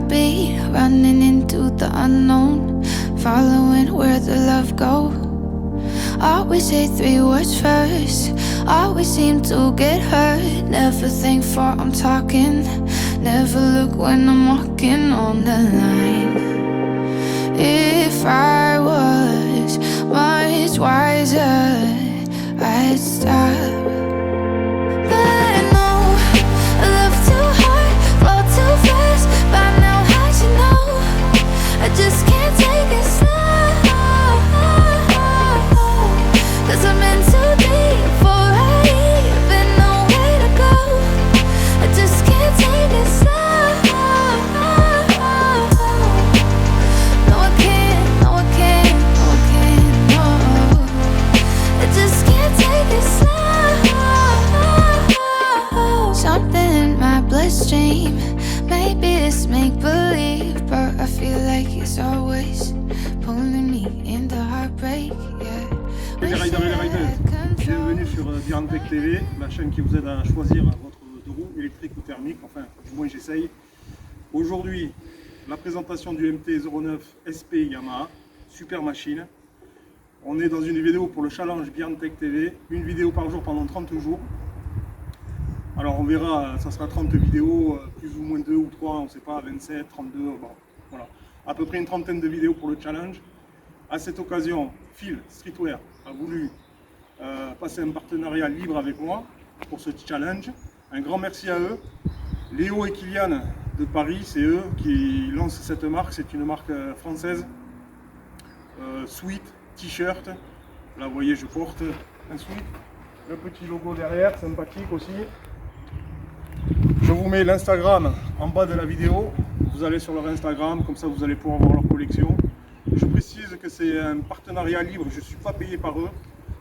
heartbeat, running into the unknown, following where the love goes. Always say 3 words first, always seem to get hurt. Never think before I'm talking, never look when I'm walking on the line. If I was much wiser, I'd stop. But I know I love too hard, flow too fast. By now, how'd you know? I just can't take it slow. 'Cause I'm in too deep for I even know where to go. I just can't take it slow. No, I can't, no, I can't, no, I can't, no. I just can't take it slow. Something in my bloodstream, maybe it's make-believe, but I feel like it's always pulling me into heartbreak, yeah. Les riders et les riders, bienvenue sur Biantech TV, la chaîne qui vous aide à choisir votre deux roues électrique ou thermique, enfin du moins j'essaye. Aujourd'hui, la présentation du MT-09 SP Yamaha, super machine. On est dans une vidéo pour le challenge Biantech TV, une vidéo par jour pendant 30 jours. Alors on verra, ça sera 30 vidéos, plus ou moins 2 ou 3, on ne sait pas, 27, 32, bon, voilà. À peu près une trentaine de vidéos pour le challenge. À cette occasion, Phil Streetwear a voulu passer un partenariat libre avec moi pour ce challenge. Un grand merci à eux. Léo et Kylian de Paris, c'est eux qui lancent cette marque. C'est une marque française. Sweat, t-shirt. Là, vous voyez, je porte un sweat. Le petit logo derrière, sympathique aussi. Je vous mets l'Instagram en bas de la vidéo. Vous allez sur leur Instagram, comme ça vous allez pouvoir voir leur collection. Je précise que c'est un partenariat libre, je ne suis pas payé par eux.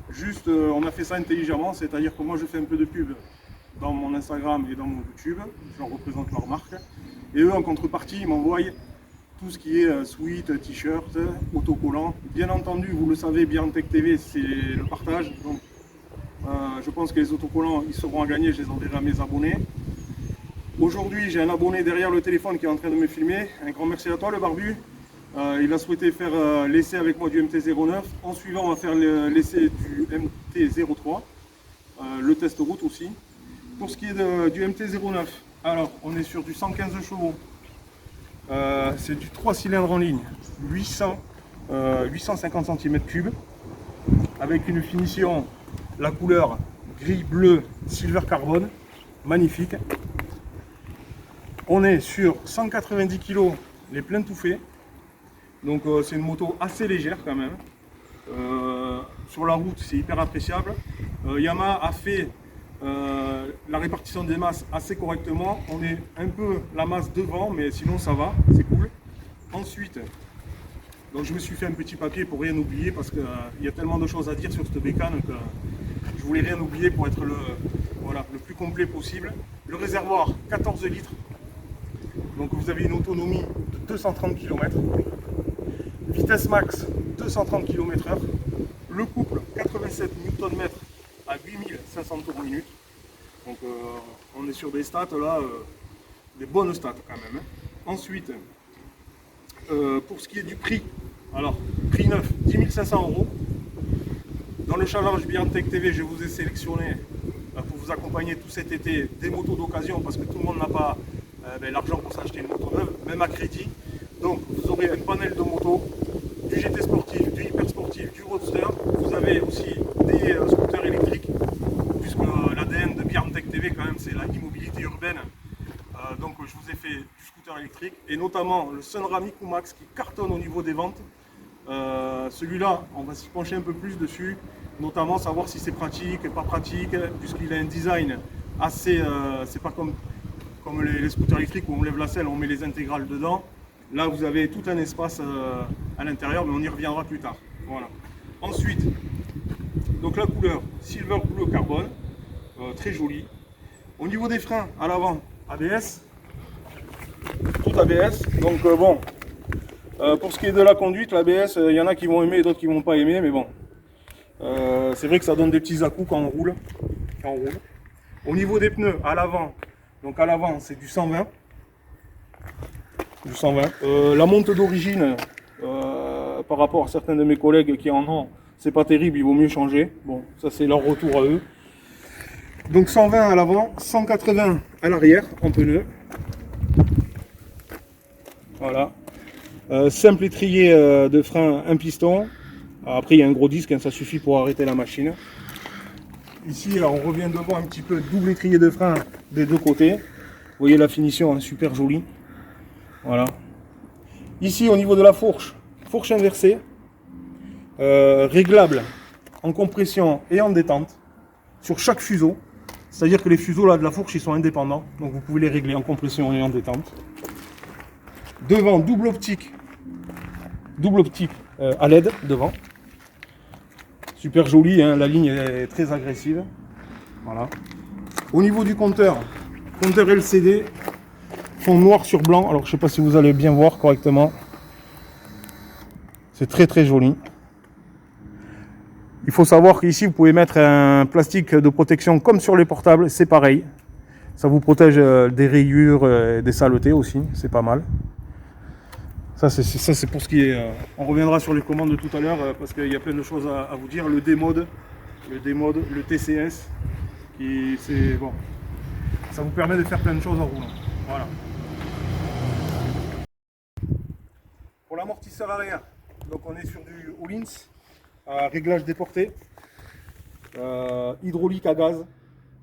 Juste, on a fait ça intelligemment, c'est-à-dire que moi je fais un peu de pub dans mon Instagram et dans mon YouTube. Je leur représente leur marque. Et eux, en contrepartie, ils m'envoient tout ce qui est sweat, t-shirt, autocollant. Bien entendu, vous le savez, Biantech TV, c'est le partage. Donc, je pense que les autocollants, ils seront à gagner, je les enverrai à mes abonnés. Aujourd'hui, j'ai un abonné derrière le téléphone qui est en train de me filmer. Un grand merci à toi, le barbu. Il a souhaité faire l'essai avec moi du MT-09. En suivant, on va faire l'essai du MT-03, le test route aussi. Pour ce qui est du MT-09, alors on est sur du 115 chevaux. C'est du 3 cylindres en ligne, 850 cm3, avec une finition, la couleur gris, bleu, silver carbone, magnifique. On est sur 190 kg, les pleins tout faits. Donc c'est une moto assez légère quand même. Sur la route, c'est hyper appréciable. Yamaha a fait la répartition des masses assez correctement. On est un peu la masse devant, mais sinon ça va, c'est cool. Ensuite, donc je me suis fait un petit papier pour rien oublier parce qu'il y a tellement de choses à dire sur cette bécane que je voulais rien oublier pour être le plus complet possible. Le réservoir, 14 litres. Donc vous avez une autonomie de 230 km. Vitesse max 230 km/h, le couple 87 Nm à 8500 tours minute. Donc on est sur des stats là, des bonnes stats quand même. Ensuite, pour ce qui est du prix, alors prix neuf 10 500 €. Dans le challenge Biantech TV, je vous ai sélectionné pour vous accompagner tout cet été des motos d'occasion parce que tout le monde n'a pas l'argent pour s'acheter une moto neuve, même à crédit. Donc vous aurez un panel de motos, du GT sportif, du hyper sportif, du roadster. Vous avez aussi des scooters électriques, puisque l'ADN de Biantech TV quand même c'est la immobilité urbaine. Donc je vous ai fait du scooter électrique et notamment le Sunra Miku-Max qui cartonne au niveau des ventes. Celui-là, on va s'y pencher un peu plus dessus, notamment savoir si c'est pratique, pas pratique, puisqu'il a un design assez, c'est pas comme les scooters électriques où on lève la selle, on met les intégrales dedans. Là, vous avez tout un espace à l'intérieur, mais on y reviendra plus tard. Voilà. Ensuite, donc la couleur silver bleu carbone, très jolie. Au niveau des freins, à l'avant, ABS, tout ABS. Donc bon, pour ce qui est de la conduite, l'ABS, il y en a qui vont aimer et d'autres qui vont pas aimer, mais bon, c'est vrai que ça donne des petits à-coups quand on roule. Au niveau des pneus, à l'avant, donc à l'avant c'est du 120. du 120. La monte d'origine, par rapport à certains de mes collègues qui en ont, c'est pas terrible, il vaut mieux changer. Bon, ça c'est leur retour à eux. Donc 120 à l'avant, 180 à l'arrière en pneu. Voilà. Simple étrier de frein, un piston. Après il y a un gros disque, hein, ça suffit pour arrêter la machine. Ici on revient devant un petit peu, double étrier de frein des deux côtés. Vous voyez la finition, hein, super jolie. Voilà. Ici au niveau de la fourche, fourche inversée, réglable en compression et en détente sur chaque fuseau. C'est-à-dire que les fuseaux là, de la fourche ils sont indépendants, donc vous pouvez les régler en compression et en détente. Devant double optique à LED devant. Super joli, hein, la ligne est très agressive. Voilà. Au niveau du compteur LCD, fond noir sur blanc. Alors je ne sais pas si vous allez bien voir correctement. C'est très très joli. Il faut savoir qu'ici vous pouvez mettre un plastique de protection comme sur les portables, c'est pareil. Ça vous protège des rayures, des saletés aussi, c'est pas mal. Ça c'est pour ce qui est... on reviendra sur les commandes de tout à l'heure parce qu'il y a plein de choses à vous dire. Le D-Mode, le TCS, c'est bon. Ça vous permet de faire plein de choses en roulant. Voilà. Pour l'amortisseur arrière, donc on est sur du Öhlins, réglage déporté, hydraulique à gaz.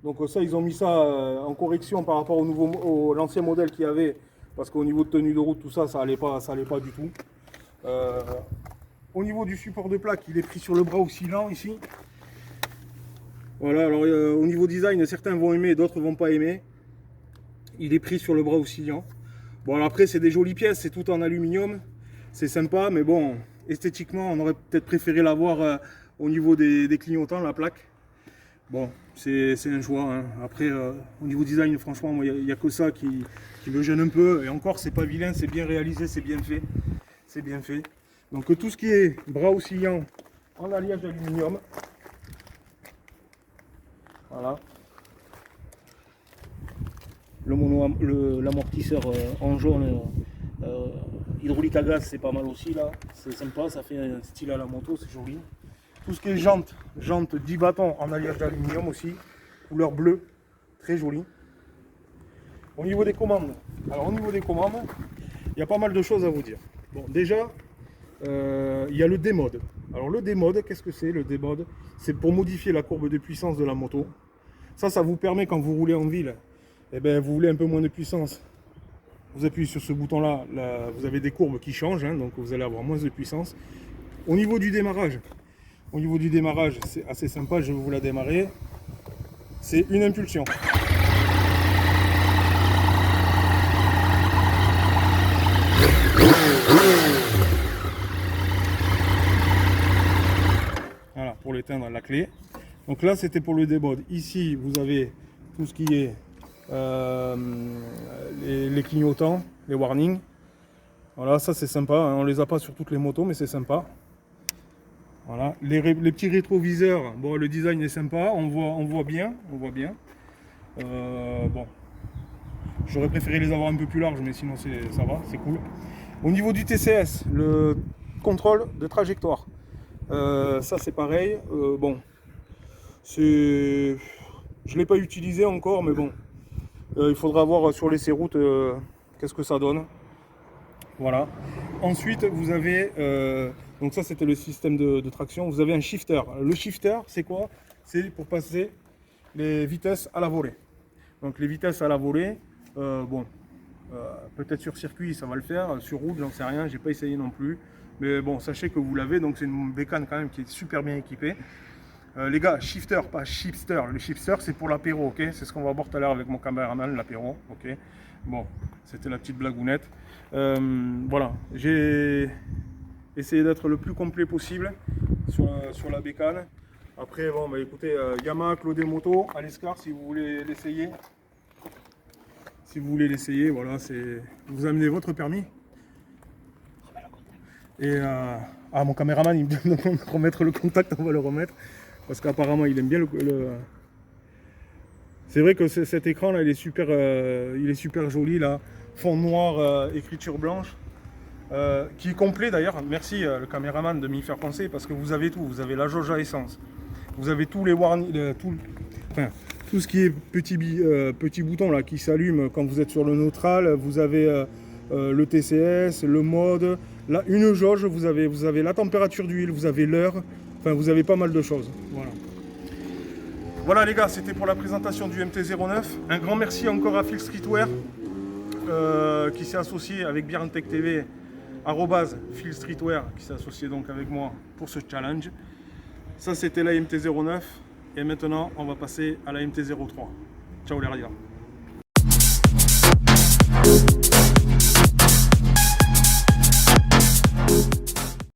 Donc ça ils ont mis ça en correction par rapport au l'ancien modèle qu'il y avait. Parce qu'au niveau de tenue de route, tout ça, ça allait pas du tout. Au niveau du support de plaque, il est pris sur le bras oscillant ici. Voilà, alors au niveau design, certains vont aimer, d'autres vont pas aimer. Il est pris sur le bras oscillant. Bon, alors après, c'est des jolies pièces, c'est tout en aluminium. C'est sympa, mais bon, esthétiquement, on aurait peut-être préféré l'avoir au niveau des clignotants, la plaque. Bon, c'est un choix. Hein. Après, au niveau design, franchement, il n'y a que ça qui me gêne un peu. Et encore, c'est pas vilain, c'est bien réalisé, c'est bien fait. C'est bien fait. Donc tout ce qui est bras oscillants en alliage d'aluminium. Voilà. L'amortisseur en jaune hydraulique à gaz, c'est pas mal aussi là. C'est sympa, ça fait un style à la moto, c'est joli. Tout ce qui est jantes 10 bâtons en alliage d'aluminium aussi, couleur bleue, très joli. Au niveau des commandes, il y a pas mal de choses à vous dire. Bon, déjà, il y a le D-Mode. Alors le D-Mode, qu'est-ce que c'est le D-Mode? C'est pour modifier la courbe de puissance de la moto. Ça vous permet quand vous roulez en ville, eh ben, vous voulez un peu moins de puissance. Vous appuyez sur ce bouton-là, vous avez des courbes qui changent, hein, donc vous allez avoir moins de puissance. Au niveau du démarrage, c'est assez sympa, je vais vous la démarrer. C'est une impulsion. Voilà, pour l'éteindre la clé. Donc là, c'était pour le D-Mode. Ici, vous avez tout ce qui est les clignotants, les warnings. Voilà, ça c'est sympa. Hein. On les a pas sur toutes les motos, mais c'est sympa. Voilà, les petits rétroviseurs, bon, le design est sympa, on voit bien. Bon, j'aurais préféré les avoir un peu plus larges, mais sinon ça va, c'est cool. Au niveau du TCS, le contrôle de trajectoire, ça c'est pareil. Bon, je l'ai pas utilisé encore, mais bon, il faudra voir sur les routes qu'est-ce que ça donne. Voilà. Ensuite, vous avez, donc ça c'était le système de traction, vous avez un shifter. Le shifter, c'est quoi? C'est pour passer les vitesses à la volée. Donc les vitesses à la volée, bon, peut-être sur circuit ça va le faire, sur route j'en sais rien, j'ai pas essayé non plus. Mais bon, sachez que vous l'avez, donc c'est une bécane quand même qui est super bien équipée. Les gars, shifter, pas chipster. Le shifter c'est pour l'apéro, ok? C'est ce qu'on va voir tout à l'heure avec mon caméraman, l'apéro, ok? Bon, c'était la petite blagounette. Voilà, j'ai essayé d'être le plus complet possible sur la bécane. Après, bon, bah écoutez, Yamaha Claudet Moto à l'Escar si vous voulez l'essayer. Si vous voulez l'essayer, voilà, c'est. Vous amenez votre permis. Et mon caméraman, il me demande de remettre le contact, on va le remettre. Parce qu'apparemment, il aime bien le... C'est vrai que cet écran là, il est super joli là. fond noir, écriture blanche, qui est complet d'ailleurs. Merci le caméraman de m'y faire penser parce que vous avez tout. Vous avez la jauge à essence, vous avez tous les warnings, tout ce qui est petit bouton là qui s'allume quand vous êtes sur le neutral. Vous avez le TCS, le mode, là, une jauge, vous avez la température d'huile, vous avez l'heure, enfin vous avez pas mal de choses. Voilà les gars, c'était pour la présentation du MT-09. Un grand merci encore à Phil Streetwear qui s'est associé avec Biarntech TV, @Phil Streetwear, qui s'est associé donc avec moi pour ce challenge. Ça c'était la MT-09 et maintenant on va passer à la MT-03. Ciao les gars.